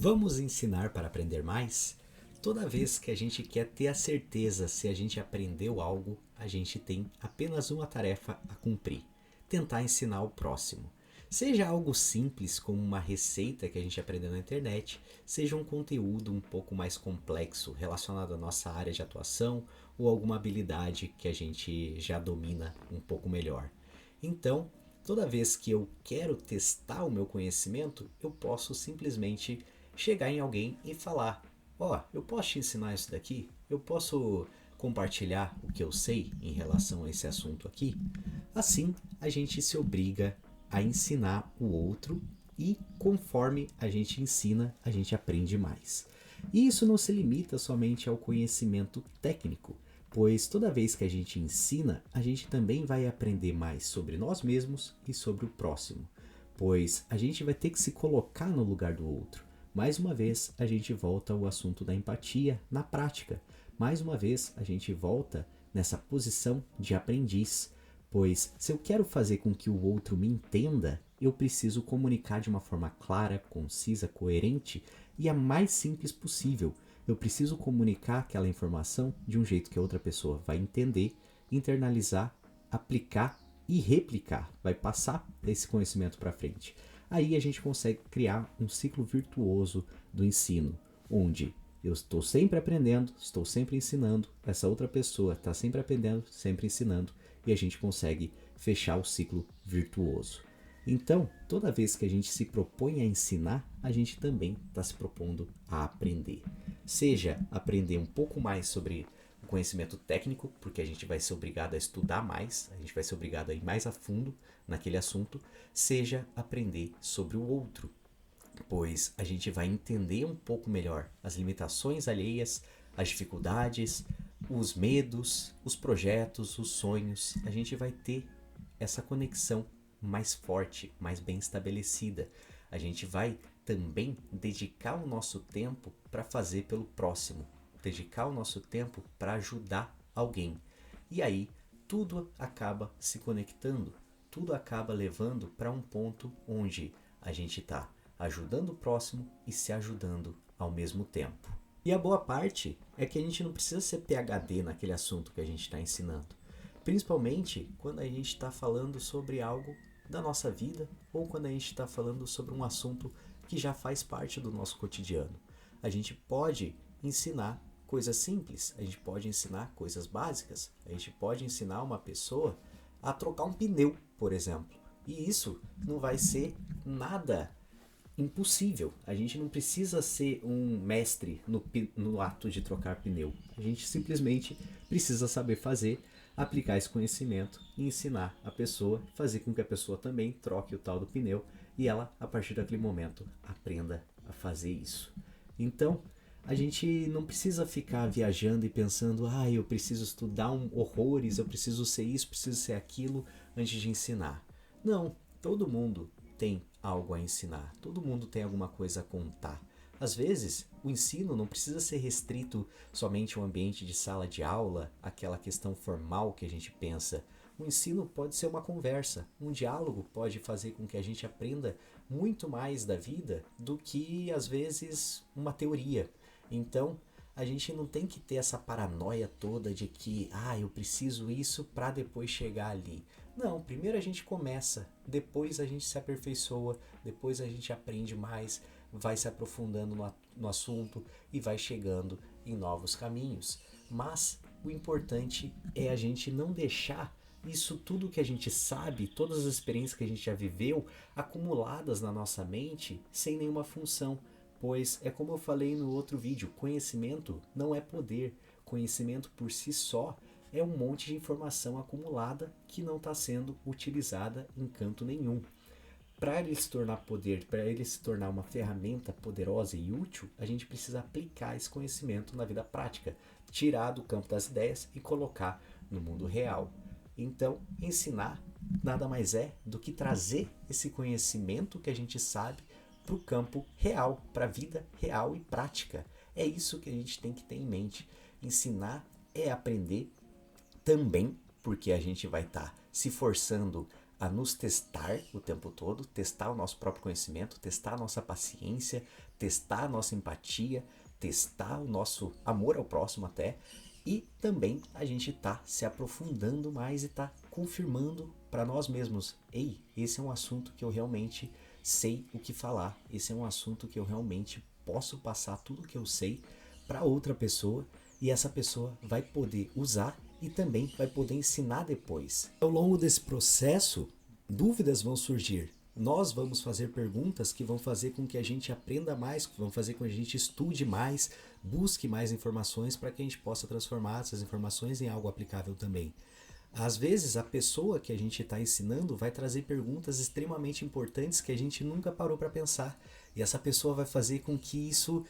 Vamos ensinar para aprender mais? Toda vez que a gente quer ter a certeza se a gente aprendeu algo, a gente tem apenas uma tarefa a cumprir: tentar ensinar o próximo. Seja algo simples como uma receita que a gente aprendeu na internet, seja um conteúdo um pouco mais complexo relacionado à nossa área de atuação ou alguma habilidade que a gente já domina um pouco melhor. Então, toda vez que eu quero testar o meu conhecimento, eu posso simplesmente chegar em alguém e falar: ó, eu posso te ensinar isso daqui? Eu posso compartilhar o que eu sei em relação a esse assunto aqui? Assim, a gente se obriga a ensinar o outro e conforme a gente ensina, a gente aprende mais. E isso não se limita somente ao conhecimento técnico, pois toda vez que a gente ensina, a gente também vai aprender mais sobre nós mesmos e sobre o próximo, pois a gente vai ter que se colocar no lugar do outro. Mais uma vez, a gente volta ao assunto da empatia na prática. Mais uma vez, a gente volta nessa posição de aprendiz, pois se eu quero fazer com que o outro me entenda, eu preciso comunicar de uma forma clara, concisa, coerente e a mais simples possível. Eu preciso comunicar aquela informação de um jeito que a outra pessoa vai entender, internalizar, aplicar e replicar, vai passar esse conhecimento para frente. Aí a gente consegue criar um ciclo virtuoso do ensino, onde eu estou sempre aprendendo, estou sempre ensinando, essa outra pessoa está sempre aprendendo, sempre ensinando, e a gente consegue fechar o ciclo virtuoso. Então, toda vez que a gente se propõe a ensinar, a gente também está se propondo a aprender. Seja aprender um pouco mais sobre o conhecimento técnico, porque a gente vai ser obrigado a estudar mais, a gente vai ser obrigado a ir mais a fundo naquele assunto, seja aprender sobre o outro, pois a gente vai entender um pouco melhor as limitações alheias, as dificuldades, os medos, os projetos, os sonhos. A gente vai ter essa conexão mais forte, mais bem estabelecida. A gente vai também dedicar o nosso tempo para fazer pelo próximo, dedicar o nosso tempo para ajudar alguém. E aí tudo acaba se conectando, tudo acaba levando para um ponto onde a gente está ajudando o próximo e se ajudando ao mesmo tempo. E a boa parte é que a gente não precisa ser PhD naquele assunto que a gente está ensinando. Principalmente quando a gente está falando sobre algo da nossa vida ou quando a gente está falando sobre um assunto que já faz parte do nosso cotidiano. A gente pode ensinar coisas simples, a gente pode ensinar coisas básicas, a gente pode ensinar uma pessoa a trocar um pneu, por exemplo. E isso não vai ser nada impossível. A gente não precisa ser um mestre no ato de trocar pneu. A gente simplesmente precisa saber fazer, aplicar esse conhecimento e ensinar a pessoa, fazer com que a pessoa também troque o tal do pneu e ela, a partir daquele momento, aprenda a fazer isso. Então, a gente não precisa ficar viajando e pensando: eu preciso estudar horrores, eu preciso ser isso, preciso ser aquilo antes de ensinar. Não, todo mundo tem algo a ensinar, todo mundo tem alguma coisa a contar. Às vezes, o ensino não precisa ser restrito somente ao ambiente de sala de aula, aquela questão formal que a gente pensa. O ensino pode ser uma conversa, um diálogo pode fazer com que a gente aprenda muito mais da vida do que, às vezes, uma teoria. Então, a gente não tem que ter essa paranoia toda de que, eu preciso isso para depois chegar ali. Não, primeiro a gente começa, depois a gente se aperfeiçoa, depois a gente aprende mais, vai se aprofundando no assunto e vai chegando em novos caminhos. Mas o importante é a gente não deixar isso tudo que a gente sabe, todas as experiências que a gente já viveu, acumuladas na nossa mente sem nenhuma função. Pois é como eu falei no outro vídeo, conhecimento não é poder. Conhecimento por si só é um monte de informação acumulada que não está sendo utilizada em canto nenhum. Para ele se tornar poder, para ele se tornar uma ferramenta poderosa e útil, a gente precisa aplicar esse conhecimento na vida prática, tirar do campo das ideias e colocar no mundo real. Então, ensinar nada mais é do que trazer esse conhecimento que a gente sabe para o campo real, para a vida real e prática. É isso que a gente tem que ter em mente. Ensinar é aprender também, porque a gente vai estar se forçando a nos testar o tempo todo, testar o nosso próprio conhecimento, testar a nossa paciência, testar a nossa empatia, testar o nosso amor ao próximo até, e também a gente tá se aprofundando mais e tá confirmando para nós mesmos, ei, esse é um assunto que eu realmente sei o que falar, esse é um assunto que eu realmente posso passar tudo o que eu sei para outra pessoa e essa pessoa vai poder usar e também vai poder ensinar depois. Ao longo desse processo, dúvidas vão surgir. Nós vamos fazer perguntas que vão fazer com que a gente aprenda mais, que vão fazer com que a gente estude mais, busque mais informações para que a gente possa transformar essas informações em algo aplicável também. Às vezes, a pessoa que a gente está ensinando vai trazer perguntas extremamente importantes que a gente nunca parou para pensar. E essa pessoa vai fazer com que isso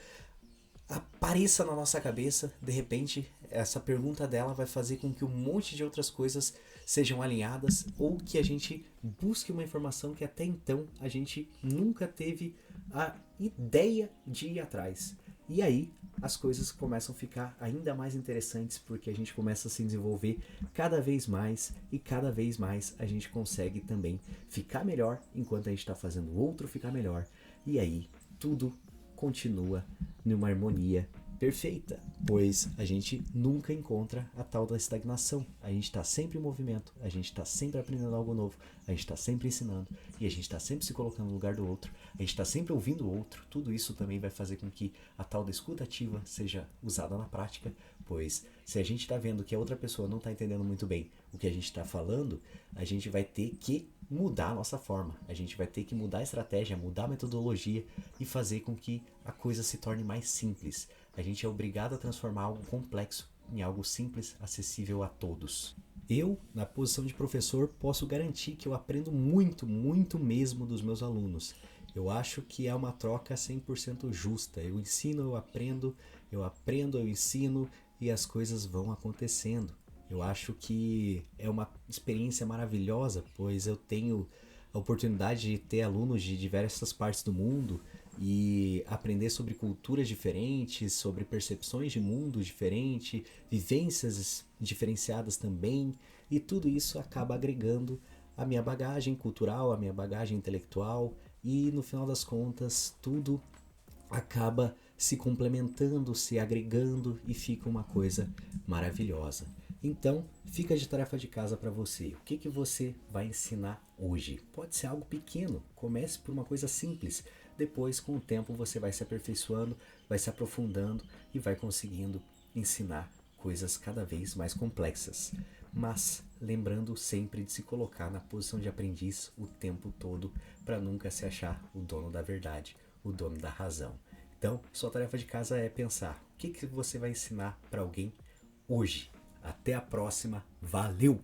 apareça na nossa cabeça. De repente, essa pergunta dela vai fazer com que um monte de outras coisas sejam alinhadas ou que a gente busque uma informação que até então a gente nunca teve a ideia de ir atrás. E aí as coisas começam a ficar ainda mais interessantes porque a gente começa a se desenvolver cada vez mais e cada vez mais a gente consegue também ficar melhor enquanto a gente está fazendo o outro ficar melhor. E aí tudo continua numa harmonia perfeita, pois a gente nunca encontra a tal da estagnação. A gente está sempre em movimento, a gente está sempre aprendendo algo novo, a gente está sempre ensinando e a gente está sempre se colocando no lugar do outro, a gente está sempre ouvindo o outro. Tudo isso também vai fazer com que a tal da escuta ativa seja usada na prática, pois se a gente está vendo que a outra pessoa não está entendendo muito bem o que a gente está falando, a gente vai ter que mudar a nossa forma, a gente vai ter que mudar a estratégia, mudar a metodologia e fazer com que a coisa se torne mais simples. A gente é obrigado a transformar algo complexo em algo simples, acessível a todos. Eu, na posição de professor, posso garantir que eu aprendo muito, muito mesmo dos meus alunos. Eu acho que é uma troca 100% justa. Eu ensino, eu aprendo, eu ensino e as coisas vão acontecendo. Eu acho que é uma experiência maravilhosa, pois eu tenho a oportunidade de ter alunos de diversas partes do mundo e aprender sobre culturas diferentes, sobre percepções de mundo diferentes, vivências diferenciadas também, e tudo isso acaba agregando a minha bagagem cultural, a minha bagagem intelectual, e no final das contas tudo acaba se complementando, se agregando e fica uma coisa maravilhosa. Então, fica de tarefa de casa para você. O que você vai ensinar hoje? Pode ser algo pequeno, comece por uma coisa simples. Depois, com o tempo, você vai se aperfeiçoando, vai se aprofundando e vai conseguindo ensinar coisas cada vez mais complexas. Mas lembrando sempre de se colocar na posição de aprendiz o tempo todo para nunca se achar o dono da verdade, o dono da razão. Então, sua tarefa de casa é pensar o que você vai ensinar para alguém hoje. Até a próxima. Valeu!